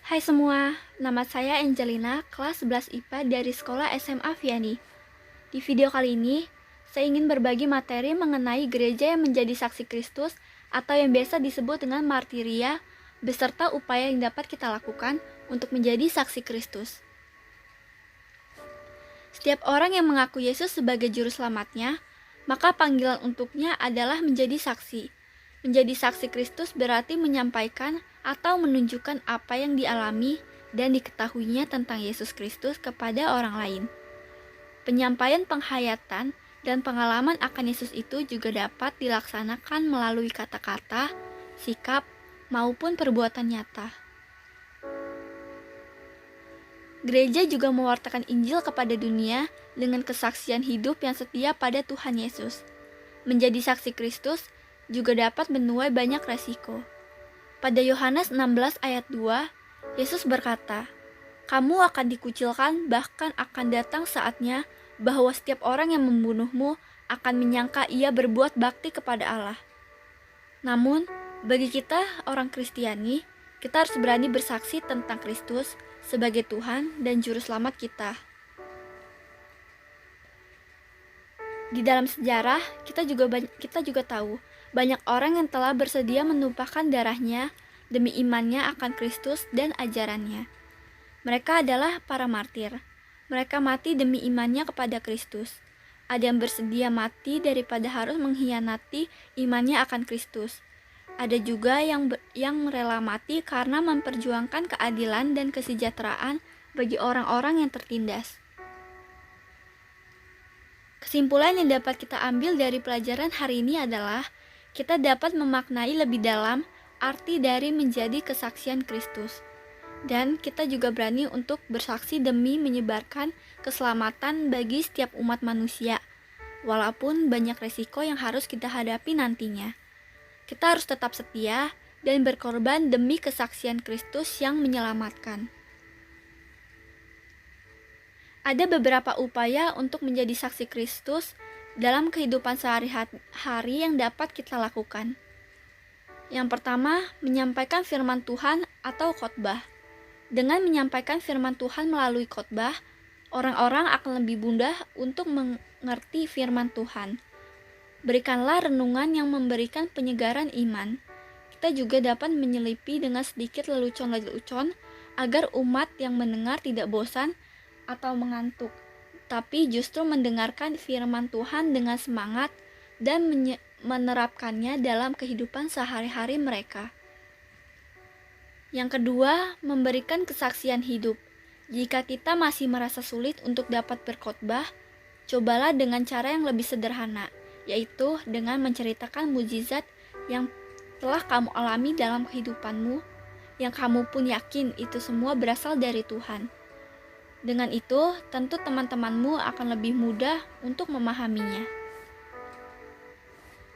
Hai semua, nama saya Angelina, kelas 11 IPA dari Sekolah SMA Vianney. Di video kali ini, saya ingin berbagi materi mengenai gereja yang menjadi saksi Kristus atau yang biasa disebut dengan martiria, beserta upaya yang dapat kita lakukan untuk menjadi saksi Kristus. Setiap orang yang mengaku Yesus sebagai juru selamatnya, maka panggilan untuknya adalah menjadi saksi. Menjadi saksi Kristus berarti menyampaikan atau menunjukkan apa yang dialami dan diketahuinya tentang Yesus Kristus kepada orang lain. Penyampaian penghayatan dan pengalaman akan Yesus itu juga dapat dilaksanakan melalui kata-kata, sikap, maupun perbuatan nyata. Gereja juga mewartakan Injil kepada dunia dengan kesaksian hidup yang setia pada Tuhan Yesus. Menjadi saksi Kristus juga dapat menuai banyak resiko. Pada Yohanes 16 ayat 2, Yesus berkata, "Kamu akan dikucilkan, bahkan akan datang saatnya bahwa setiap orang yang membunuhmu akan menyangka ia berbuat bakti kepada Allah." Namun, bagi kita orang Kristiani, kita harus berani bersaksi tentang Kristus sebagai Tuhan dan Juru Selamat kita. Di dalam sejarah, kita juga tahu banyak orang yang telah bersedia menumpahkan darahnya demi imannya akan Kristus dan ajarannya. Mereka adalah para martir. Mereka mati demi imannya kepada Kristus. Ada yang bersedia mati daripada harus mengkhianati imannya akan Kristus. Ada juga yang rela mati karena memperjuangkan keadilan dan kesejahteraan bagi orang-orang yang tertindas. Kesimpulan yang dapat kita ambil dari pelajaran hari ini adalah kita dapat memaknai lebih dalam arti dari menjadi kesaksian Kristus. Dan kita juga berani untuk bersaksi demi menyebarkan keselamatan bagi setiap umat manusia, walaupun banyak resiko yang harus kita hadapi nantinya. Kita harus tetap setia dan berkorban demi kesaksian Kristus yang menyelamatkan. Ada beberapa upaya untuk menjadi saksi Kristus dalam kehidupan sehari-hari yang dapat kita lakukan. Yang pertama, menyampaikan firman Tuhan atau khotbah. Dengan menyampaikan firman Tuhan melalui khotbah, orang-orang akan lebih mudah untuk mengerti firman Tuhan. Berikanlah renungan yang memberikan penyegaran iman. Kita juga dapat menyelipi dengan sedikit lelucon-lelucon agar umat yang mendengar tidak bosan atau mengantuk, tapi justru mendengarkan firman Tuhan dengan semangat dan menerapkannya dalam kehidupan sehari-hari mereka. Yang kedua, memberikan kesaksian hidup. Jika kita masih merasa sulit untuk dapat berkhotbah, cobalah dengan cara yang lebih sederhana, yaitu dengan menceritakan mukjizat yang telah kamu alami dalam kehidupanmu, yang kamu pun yakin itu semua berasal dari Tuhan. Dengan itu, tentu teman-temanmu akan lebih mudah untuk memahaminya.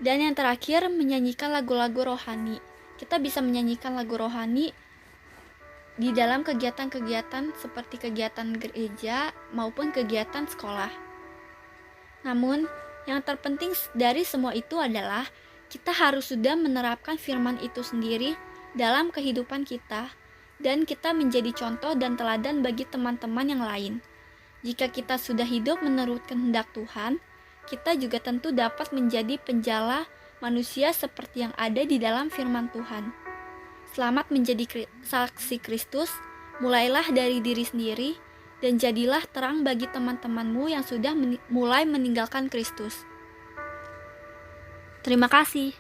Dan yang terakhir, menyanyikan lagu-lagu rohani. Kita bisa menyanyikan lagu rohani di dalam kegiatan-kegiatan seperti kegiatan gereja maupun kegiatan sekolah. Namun, yang terpenting dari semua itu adalah kita harus sudah menerapkan firman itu sendiri dalam kehidupan kita, dan kita menjadi contoh dan teladan bagi teman-teman yang lain. Jika kita sudah hidup menurut kehendak Tuhan, kita juga tentu dapat menjadi penjala manusia seperti yang ada di dalam firman Tuhan. Selamat menjadi saksi Kristus, mulailah dari diri sendiri, dan jadilah terang bagi teman-temanmu yang sudah mulai meninggalkan Kristus. Terima kasih.